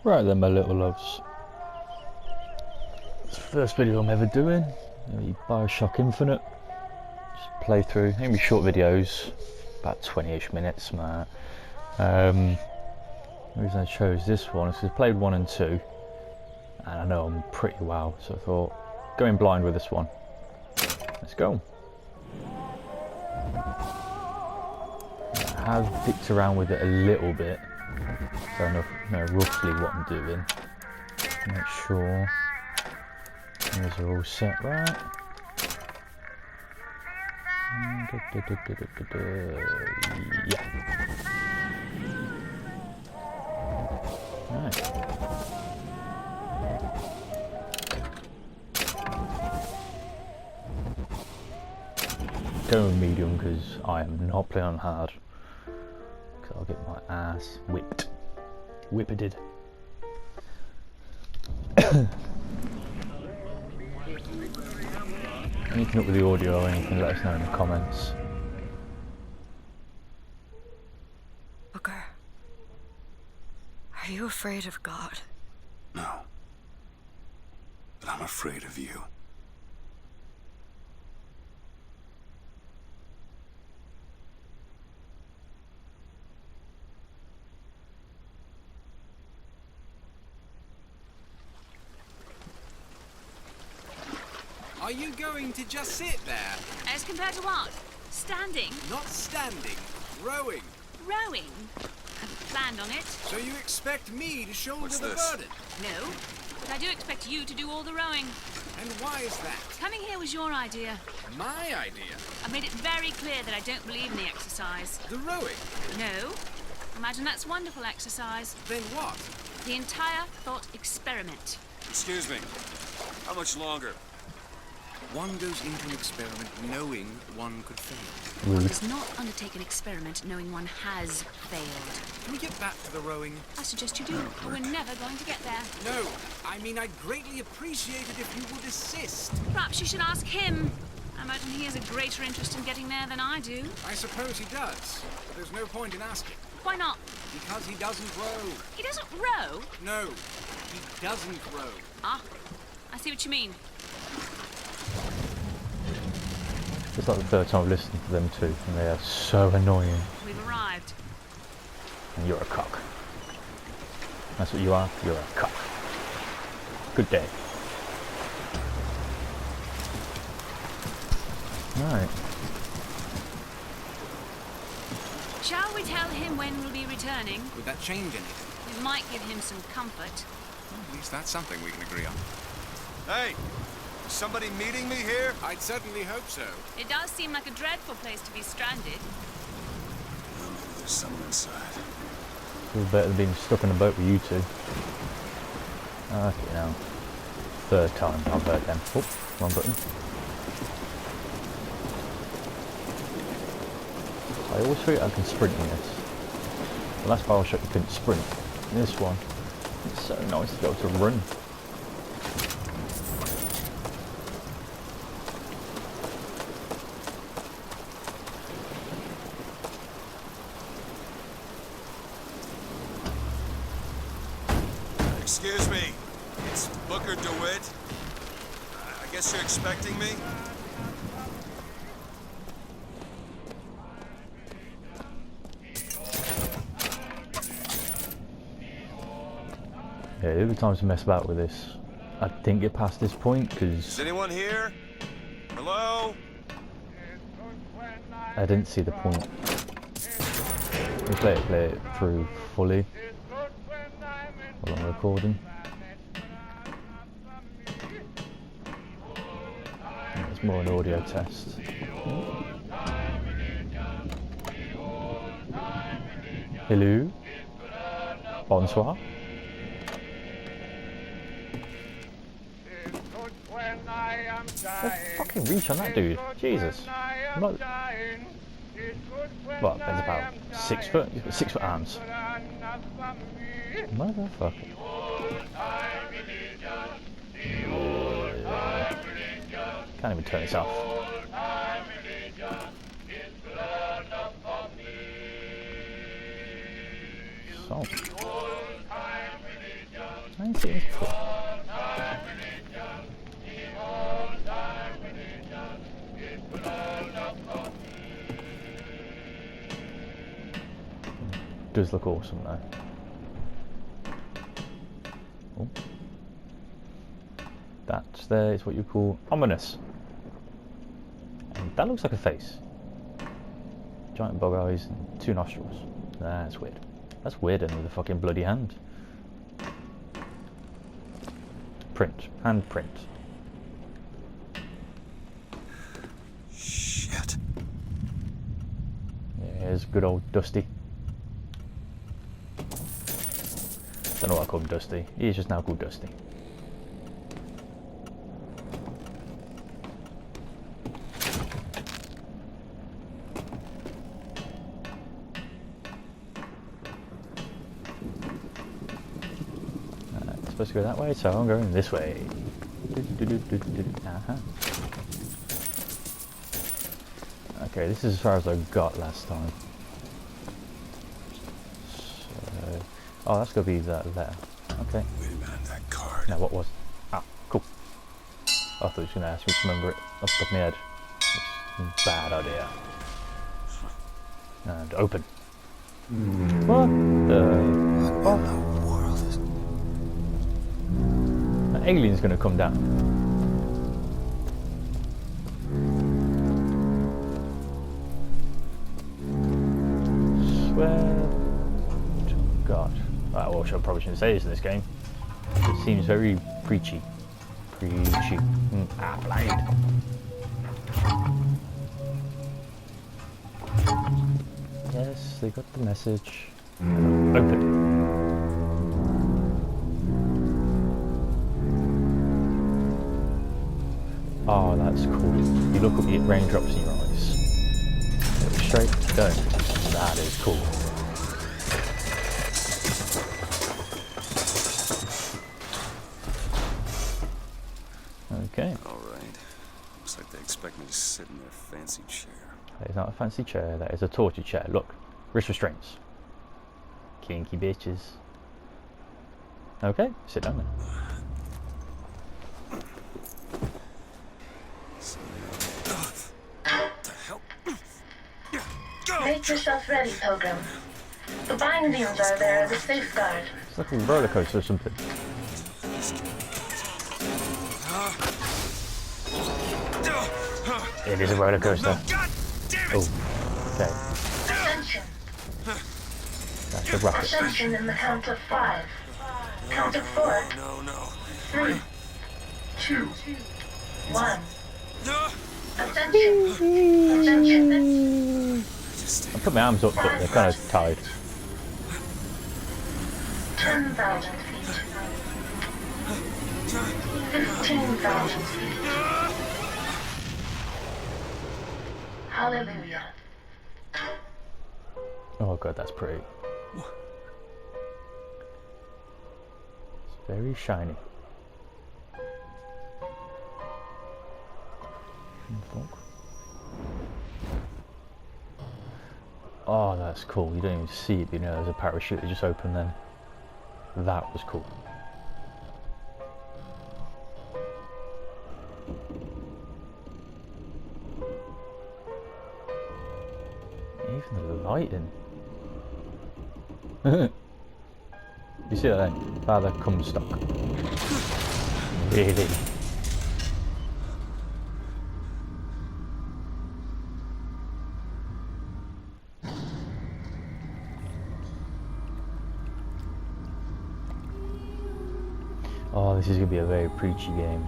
Right then, my little loves. It's the first video I'm ever doing. BioShock Infinite. Just play through. Maybe short videos, about 20-ish minutes, man. The reason I chose this one is because I played 1 and 2, and I know them pretty well, so I thought, going blind with this one. Let's go. I have dicked around with it a little bit, so I know roughly what I'm doing. Make sure these are all set right. Yeah. Right. Going with medium because I am not playing on hard. Because I'll get my ass whipped. Whipped. Anything up with the audio or anything, let us know in the comments. Booker, are you afraid of God? No. But I'm afraid of you. Are you going to just sit there? As compared to what? Standing? Not standing, rowing. Rowing? I've planned on it. So you expect me to shoulder What's the this? burden? No, but I do expect you to do all the rowing. And why is that? Coming here was your idea. My idea? I've made it very clear that I don't believe in the exercise. The rowing? No? Imagine that's wonderful exercise. Then what? The entire thought experiment. Excuse me. How much longer? One goes into an experiment knowing one could fail. One does not undertake an experiment knowing one has failed. Can we get back to the rowing? I suggest you do, but we're never going to get there. No, I mean I'd greatly appreciate it if you would assist. Perhaps you should ask him. I imagine he has a greater interest in getting there than I do. I suppose he does, but there's no point in asking. Why not? Because he doesn't row. He doesn't row. No, he doesn't row. Ah, I see what you mean. It's like the third time I've listened to them too, and they are so annoying. We've arrived. And you're a cock. That's what you are. You're a cock. Good day. Right. Shall we tell him when we'll be returning? Would that change anything? It might give him some comfort. Well, at least that's something we can agree on. Hey! Is somebody meeting me here? I'd certainly hope so. It does seem like a dreadful place to be stranded. Well, maybe there's someone inside. Feels better than being stuck in a boat with you two. Okay, now. Third time I've heard them. Oh, wrong button. I always forget I can sprint in this. The last BioShock you couldn't sprint. In this one, it's so nice to be able to run. Excuse me. It's Booker DeWitt. I guess you're expecting me? Yeah, the other times I mess about with this, I didn't get past this point Is because anyone here? Hello? I didn't see the point. Let's play it through fully while I'm recording. It's more an audio test. Hello? Bonsoir? Fucking reach on that dude. Jesus. I'm not... Well, there's about 6 foot. He's got 6 foot arms. Motherfucker. Can't even turn this off. So. I ain't seen this before. Does look awesome though. Oh. That there is what you call ominous. And that looks like a face. Giant bug eyes and 2 nostrils. That's weird. That's weirder than the fucking bloody hand. Print. Hand print. Shit. Yeah, here's good old Dusty. Don't know why I call him Dusty. He's just now called Dusty. It's supposed to go that way, so I'm going this way. Okay, this is as far as I got last time. Oh, that's gonna be that letter. Okay. Wait a minute, that card. Now what was? Ah, cool. I thought he was gonna ask me to remember it off the top of my head. It's a bad idea. And open. What the fuck? What in the world is... An alien's gonna come down. Swear to God. Well, I probably shouldn't say this in this game. It seems very preachy. Preachy. Blind. Yes, they got the message. Open. Oh, that's cool. You look up, you get raindrops in your eyes. Straight down. That is cool. Okay. Alright. Looks like they expect me to sit in their fancy chair. That is not a fancy chair, that is a torture chair. Look, wrist restraints. Kinky bitches. Okay, sit down then. What the hell? Make yourself ready, Pilgrim. The bindings are there as a safeguard. It's like a roller coaster or something. It is a roller coaster. God damn it! Oh, okay. Ascension. That's the rocket. Ascension in the count of 5. Count of 4. No, no. 3. 2. 1. No! Ascension. Ascension. I put my arms up, but they're kind of tied. 10,000 feet. 15,000 feet. Hallelujah. Oh god, that's pretty. It's very shiny. Oh, that's cool. You don't even see it, you know, there's a parachute that just opened then. That was cool. Even the lighting. You see that then? Father Comstock. Really? Oh, this is going to be a very preachy game.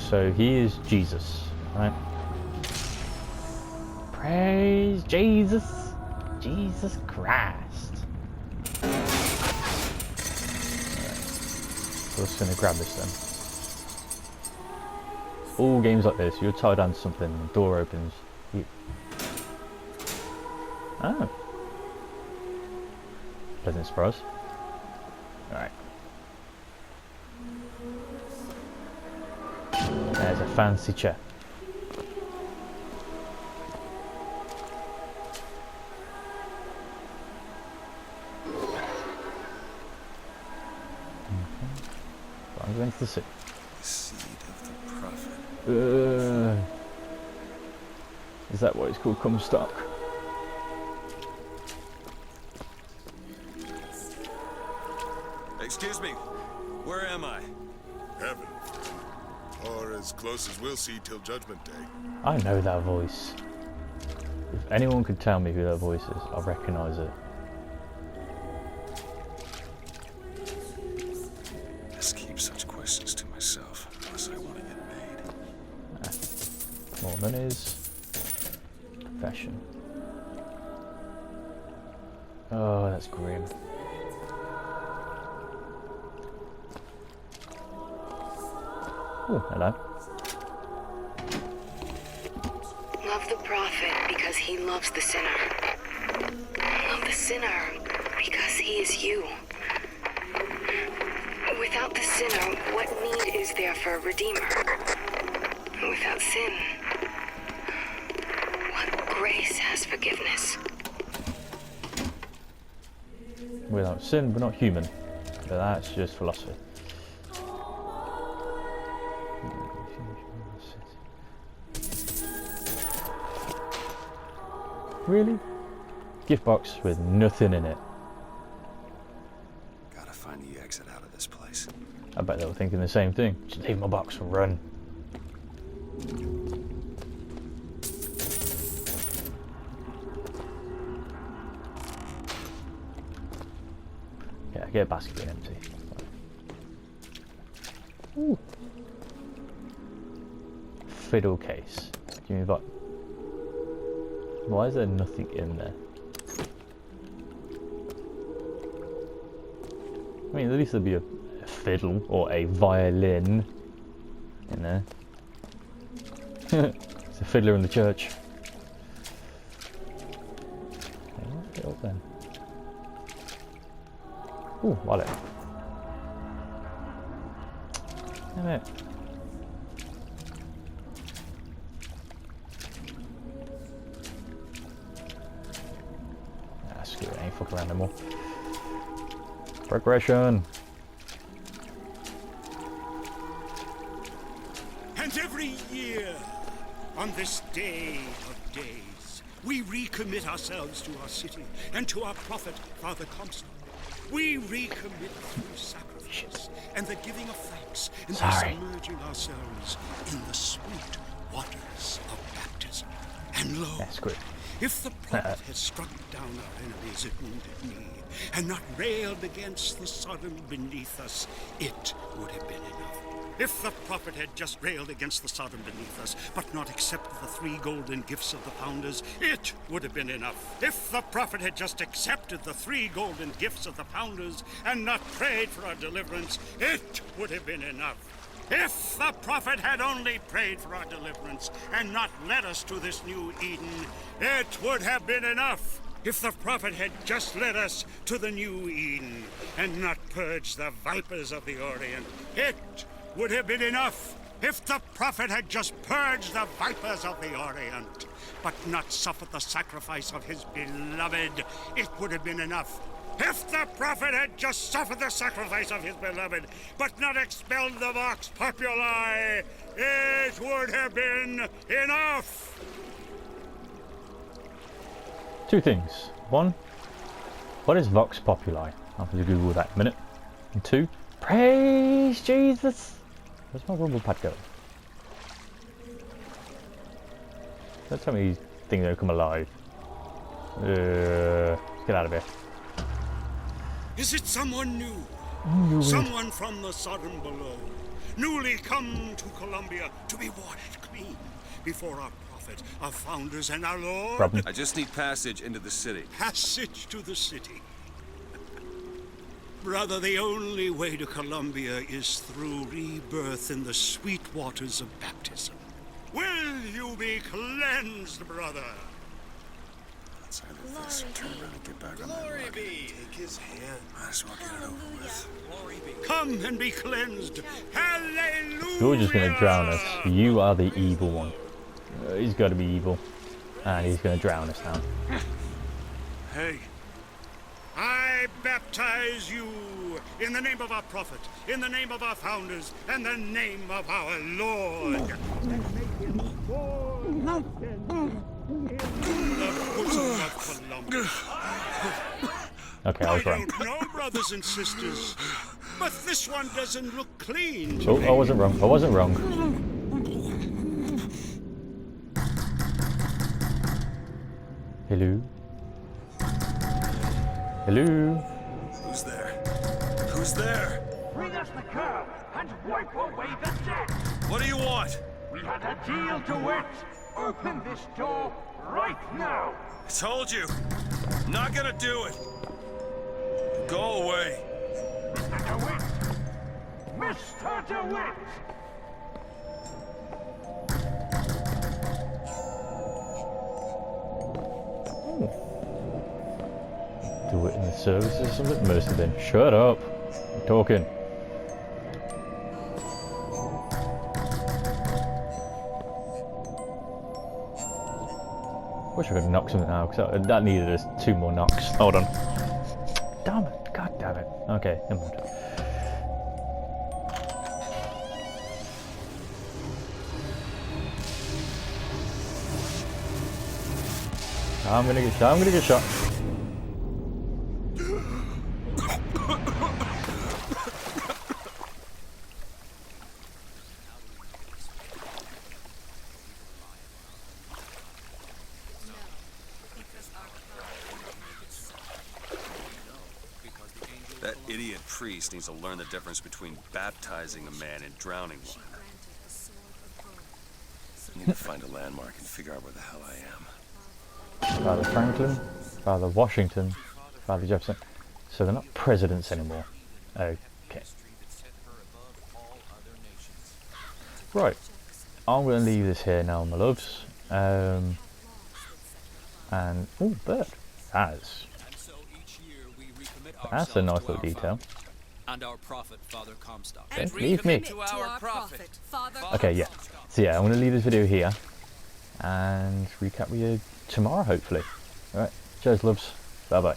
So he is Jesus, right? Praise Jesus, Jesus Christ. We're just gonna grab this then. All games like this, you're tied down to something, the door opens. Oh. Pleasant surprise. Alright. There's a fancy chair. I'm going to the city. Seed of the prophet. Is that what it's called? Comstock? Excuse me, where am I? Heaven. Or as close as we'll see till Judgment Day. I know that voice. If anyone could tell me who that voice is, I'll recognise it. Just keep such questions to myself, unless I want to get paid. Mormonies. Confession. Oh, that's grim. Oh, hello. Love the prophet because he loves the sinner. Love the sinner because he is you. Without the sinner, what need is there for a redeemer? Without sin, what grace has forgiveness? Without sin, we're not human. But that's just philosophy. Really? Gift box with nothing in it. Gotta find the exit out of this place. I bet they were thinking the same thing. Just leave my box and run. Yeah, get a basket being empty. Ooh. Fiddle case. Give me a box. Why is there nothing in there? I mean, at least there'd be a fiddle or a violin in there. It's a fiddler in the church. Okay, let's get up then. Ooh, wallet. Damn it. Screw it, I ain't fucking around no more. Progression. And every year, on this day of days, we recommit ourselves to our city and to our prophet, Father Comstock. We recommit through sacrifice and the giving of thanks and by submerging ourselves in the sweet waters of baptism. And lo, if the prophet had struck down our enemies at wounded knee, and not railed against the Sodom beneath us, it would have been enough. If the prophet had just railed against the Sodom beneath us, but not accepted the 3 golden gifts of the founders, it would have been enough. If the prophet had just accepted the 3 golden gifts of the founders, and not prayed for our deliverance, it would have been enough. If the prophet had only prayed for our deliverance and not led us to this new Eden, it would have been enough. If the prophet had just led us to the new Eden and not purged the vipers of the Orient, it would have been enough. If the prophet had just purged the vipers of the Orient, but not suffered the sacrifice of his beloved, it would have been enough. If the prophet had just suffered the sacrifice of his beloved, but not expelled the Vox Populi, it would have been enough. 2 things. 1, what is Vox Populi? I'll have to Google that in a minute. And 2, praise Jesus. Where's my rumble pad going? Don't tell me these things don't come alive. Let's get out of here. Is it someone new? Someone from the Sodom below, newly come to Columbia to be watered clean before our prophet, our founders, and our Lord? Problem. I just need passage into the city. Passage to the city. Brother, the only way to Columbia is through rebirth in the sweet waters of baptism. Will you be cleansed, brother? Let's end this and turn around and get back on that road. Take his hand. Might as well get it over with. Come and be cleansed. Hallelujah! You're just going to drown us. You are the evil one. He's got to be evil. And he's going to drown us now. Hey. I baptize you in the name of our prophet, in the name of our founders, and the name of our Lord. The bosom of Columbia. Okay, I was wrong. I don't know, brothers and sisters, but this one doesn't look clean to Oh, me. I wasn't wrong. I wasn't wrong. Hello? Hello? Who's there? Who's there? Bring us the curb and wipe away the debt. What do you want? We had a deal to it. Open this door right now. I told you. I'm not gonna do it. Go away. Mr. DeWitt! Mr. DeWitt! Do it in the services or something? Must have been. Shut up. I'm talking. Wish I could knock something out, because that needed us 2 more knocks. Hold on. Damn it. God damn it. Okay, never mind. I'm gonna get shot. That idiot priest needs to learn the difference between baptizing a man and drowning one. I need to find a landmark and figure out where the hell I am. Father Franklin, Father Washington, Father Jefferson. So they're not presidents anymore. Okay. Right. I'm going to leave this here now, my loves. And oh, bird. That's a nice little detail. And our prophet, Father Comstock. Okay, leave me. To our prophet, Father. Okay, yeah. So yeah, I'm going to leave this video here and recap with you tomorrow, hopefully. Alright, cheers, loves. Bye bye.